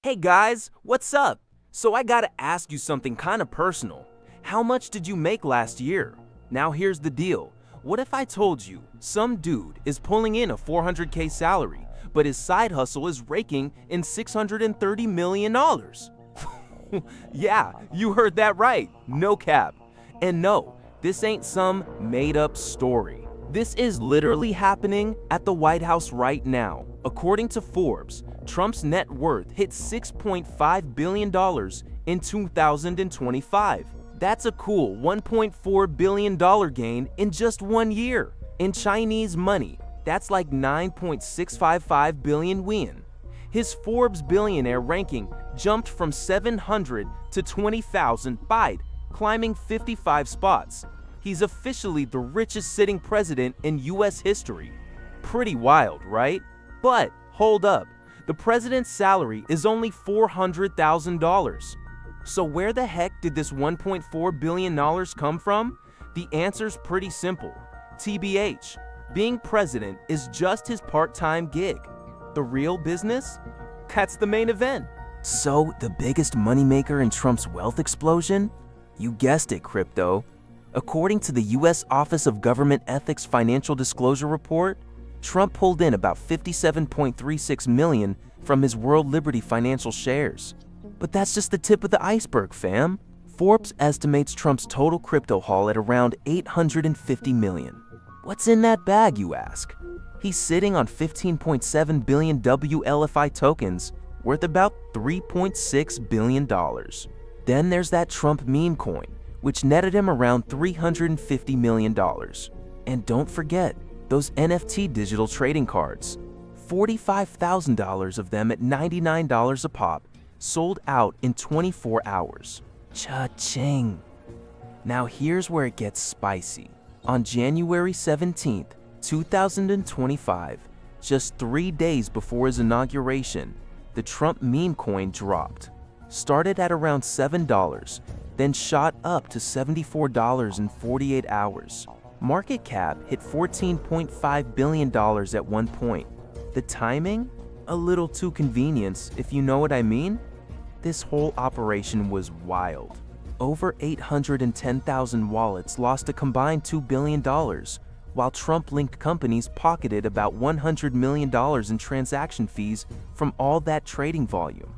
Hey guys, what's up? So I gotta ask you something kinda personal. How much did you make last year? Now here's the deal. What if I told you some dude is pulling in a 400K salary, but his side hustle is raking in $630 million? Yeah, you heard that right. No cap. And no, this ain't some made-up story. This is literally happening at the White House right now. According to Forbes, Trump's net worth hit $6.5 billion in 2025. That's a cool $1.4 billion gain in just 1 year. In Chinese money, that's like 9.655 billion yuan. His Forbes billionaire ranking jumped from 700 to 20,005, climbing 55 spots. He's officially the richest sitting president in US history. Pretty wild, right? But hold up, the president's salary is only $400,000. So where the heck did this $1.4 billion come from? The answer's pretty simple. TBH, being president is just his part-time gig. The real business? That's the main event. So the biggest moneymaker in Trump's wealth explosion? You guessed it, crypto. According to the US Office of Government Ethics Financial Disclosure Report, Trump pulled in about $57.36 million from his World Liberty Financial shares. But that's just the tip of the iceberg, fam. Forbes estimates Trump's total crypto haul at around $850 million. What's in that bag, you ask? He's sitting on 15.7 billion WLFI tokens, worth about $3.6 billion. Then there's that Trump meme coin, which netted him around $350 million. And don't forget, those NFT digital trading cards. $45,000 of them at $99 a pop, sold out in 24 hours. Cha-ching. Now here's where it gets spicy. On January 17th, 2025, just 3 days before his inauguration, the Trump meme coin dropped. Started at around $7, then shot up to $74 in 48 hours. Market cap hit $14.5 billion at one point. The timing? A little too convenient, if you know what I mean? This whole operation was wild. Over 810,000 wallets lost a combined $2 billion, while Trump-linked companies pocketed about $100 million in transaction fees from all that trading volume.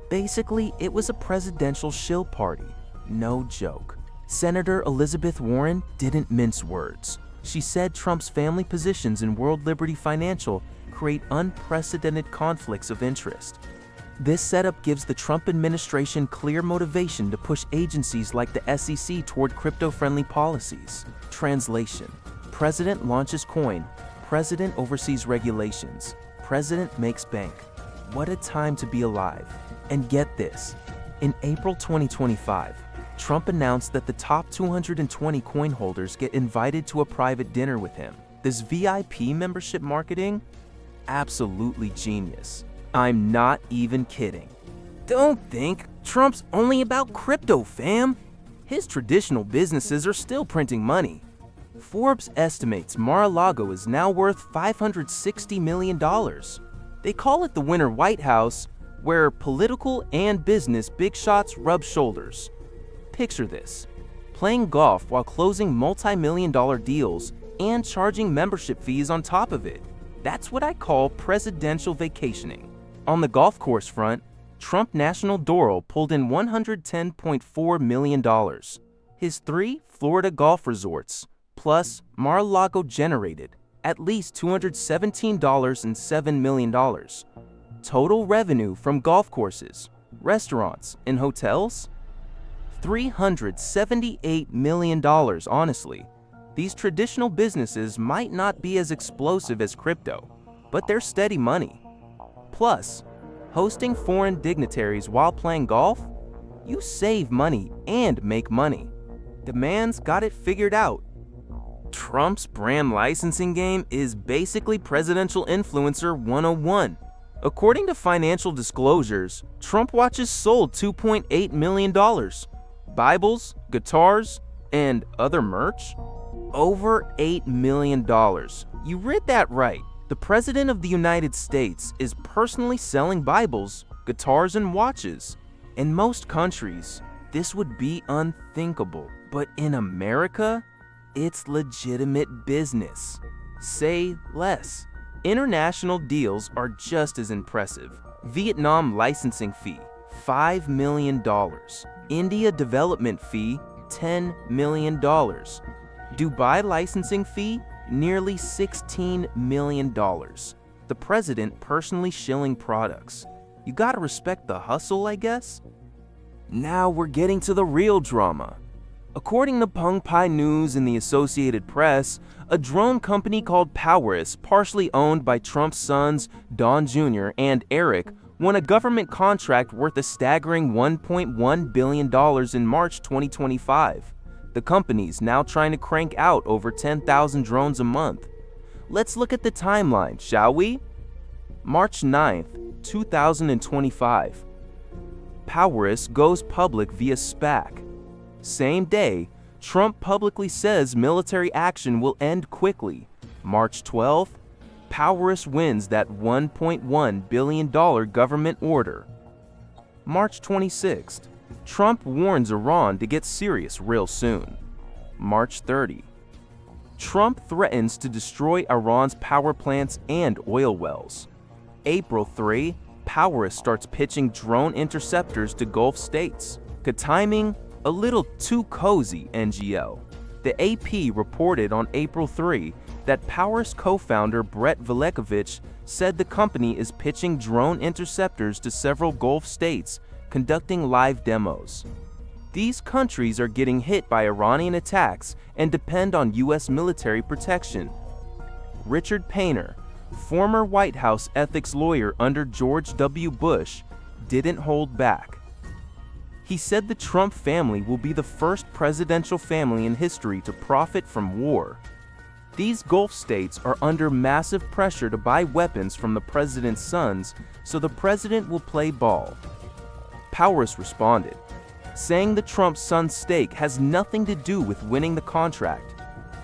Basically, it was a presidential shill party. No joke. Senator Elizabeth Warren didn't mince words. She said Trump's family positions in World Liberty Financial create unprecedented conflicts of interest. This setup gives the Trump administration clear motivation to push agencies like the SEC toward crypto-friendly policies. Translation: President launches coin, President oversees regulations, President makes bank. What a time to be alive. And get this, in April 2025, Trump announced that the top 220 coin holders get invited to a private dinner with him. This VIP membership marketing? Absolutely genius. I'm not even kidding. Don't think Trump's only about crypto, fam. His traditional businesses are still printing money. Forbes estimates Mar-a-Lago is now worth $560 million. They call it the Winter White House, where political and business big shots rub shoulders. Picture this: playing golf while closing multi-million-dollar deals and charging membership fees on top of it. That's what I call presidential vacationing. On the golf course front, Trump National Doral pulled in $110.4 million. His 3 Florida golf resorts, plus Mar-a-Lago, generated at least $217.7 million. Total revenue from golf courses, restaurants, and hotels? $378 million, honestly. These traditional businesses might not be as explosive as crypto, but they're steady money. Plus, hosting foreign dignitaries while playing golf? You save money and make money. The man's got it figured out. Trump's brand licensing game is basically presidential influencer 101. According to financial disclosures, Trump watches sold $2.8 million. Bibles, guitars, and other merch? Over $8 million. You read that right. The President of the United States is personally selling Bibles guitars, and watches. In most countries, this would be unthinkable, but in America, it's legitimate business. Say less. International deals are just as impressive. Vietnam licensing fee, $5 million. India development fee, $10 million. Dubai licensing fee, nearly $16 million. The president personally shilling products. You gotta respect the hustle, I guess? Now we're getting to the real drama. According to Pung Pai News and the Associated Press, a drone company called Powers, partially owned by Trump's sons Don Jr. and Eric, won a government contract worth a staggering $1.1 billion in March 2025. The company's now trying to crank out over 10,000 drones a month. Let's look at the timeline, shall we? March 9th, 2025. Powers goes public via SPAC. Same day, Trump publicly says military action will end quickly. March 12th, Powers wins that $1.1 billion government order. March 26th, Trump warns Iran to get serious real soon. March 30, Trump threatens to destroy Iran's power plants and oil wells. April 3, Powers starts pitching drone interceptors to Gulf states. Timing a little too cozy, NGL. The AP reported on April 3 that Powers co-founder Brett Velekovich said the company is pitching drone interceptors to several Gulf states, conducting live demos. These countries are getting hit by Iranian attacks and depend on U.S. military protection. Richard Painter, former White House ethics lawyer under George W. Bush, didn't hold back. He said the Trump family will be the first presidential family in history to profit from war. These Gulf states are under massive pressure to buy weapons from the president's sons, so the president will play ball. Powers responded, saying the Trump son's stake has nothing to do with winning the contract,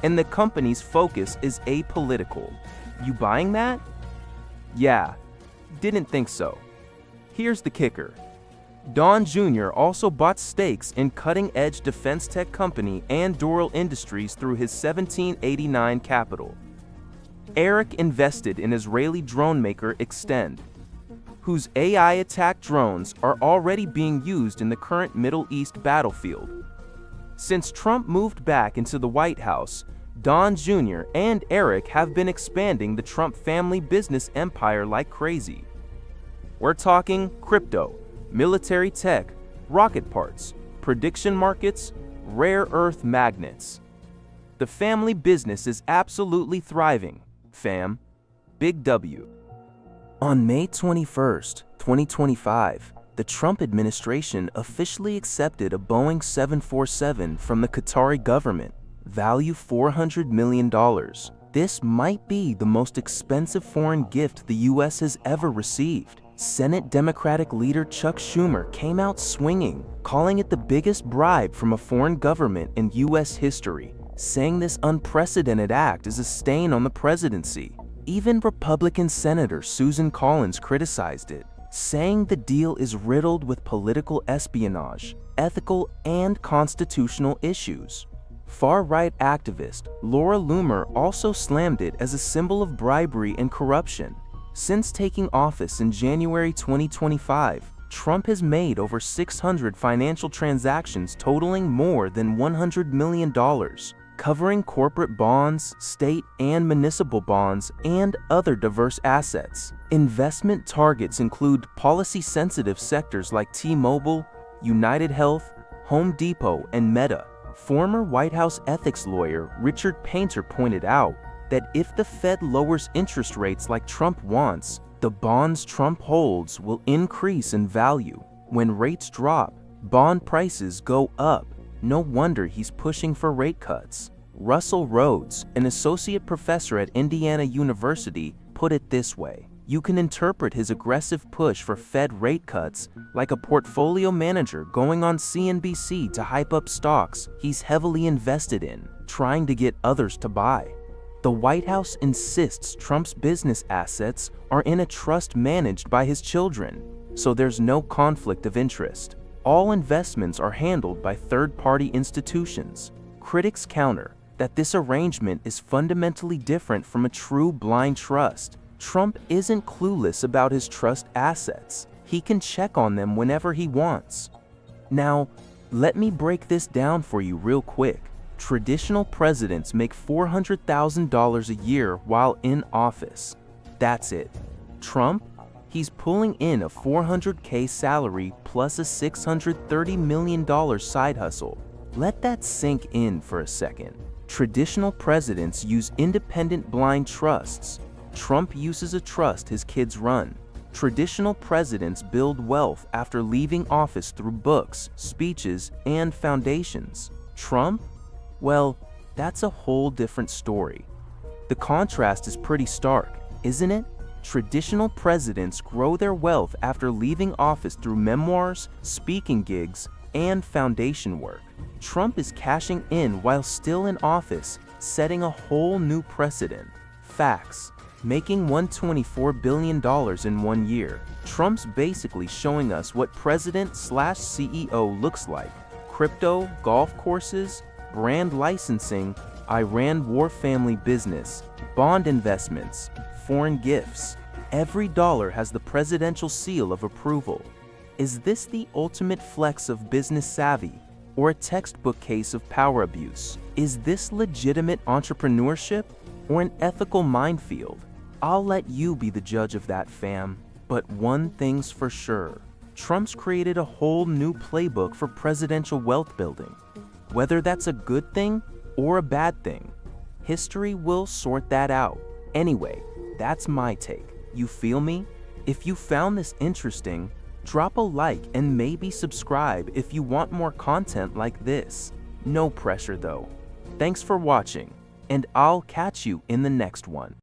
and the company's focus is apolitical. You buying that? Yeah, didn't think so. Here's the kicker. Don Jr. also bought stakes in cutting-edge defense tech company Anduril Industries through his 1789 capital. Eric invested in Israeli drone maker Extend, whose AI attack drones are already being used in the current Middle East battlefield. Since Trump moved back into the White House, Don Jr. and Eric have been expanding the Trump family business empire like crazy. We're talking crypto, military tech, rocket parts, prediction markets, rare earth magnets. The family business is absolutely thriving, fam. Big W. On May 21st, 2025, the Trump administration officially accepted a Boeing 747 from the Qatari government, value $400 million. This might be the most expensive foreign gift the U.S. has ever received. Senate Democratic leader Chuck Schumer came out swinging, calling it the biggest bribe from a foreign government in U.S. history, saying this unprecedented act is a stain on the presidency. Even Republican Senator Susan Collins criticized it, saying the deal is riddled with political espionage, ethical and constitutional issues. Far-right activist Laura Loomer also slammed it as a symbol of bribery and corruption. Since taking office in January 2025, Trump has made over 600 financial transactions totaling more than $100 million, covering corporate bonds, state and municipal bonds, and other diverse assets. Investment targets include policy-sensitive sectors like T-Mobile, United Health, Home Depot, and Meta. Former White House ethics lawyer Richard Painter pointed out that if the Fed lowers interest rates like Trump wants, the bonds Trump holds will increase in value. When rates drop, bond prices go up. No wonder he's pushing for rate cuts. Russell Rhodes, an associate professor at Indiana University, put it this way: you can interpret his aggressive push for Fed rate cuts like a portfolio manager going on CNBC to hype up stocks he's heavily invested in, trying to get others to buy. The White House insists Trump's business assets are in a trust managed by his children, so there's no conflict of interest. All investments are handled by third-party institutions. Critics counter that this arrangement is fundamentally different from a true blind trust. Trump isn't clueless about his trust assets. He can check on them whenever he wants. Now, let me break this down for you real quick. Traditional presidents make $400,000 a year while in office. That's it. Trump? He's pulling in a $400K salary plus a $630 million side hustle. Let that sink in for a second. Traditional presidents use independent blind trusts. Trump uses a trust his kids run. Traditional presidents build wealth after leaving office through books, speeches, and foundations. Trump? Well, that's a whole different story. The contrast is pretty stark, isn't it? Traditional presidents grow their wealth after leaving office through memoirs, speaking gigs, and foundation work. Trump is cashing in while still in office, setting a whole new precedent. Facts. Making $124 billion in 1 year. Trump's basically showing us what president/CEO looks like. Crypto, golf courses, brand licensing, Iran war family business, bond investments, foreign gifts. Every dollar has the presidential seal of approval. Is this the ultimate flex of business savvy, or a textbook case of power abuse? Is this legitimate entrepreneurship, or an ethical minefield? I'll let you be the judge of that, fam. But one thing's for sure. Trump's created a whole new playbook for presidential wealth building. Whether that's a good thing or a bad thing, history will sort that out. Anyway, that's my take. You feel me? If you found this interesting, drop a like and maybe subscribe if you want more content like this. No pressure though. Thanks for watching, and I'll catch you in the next one.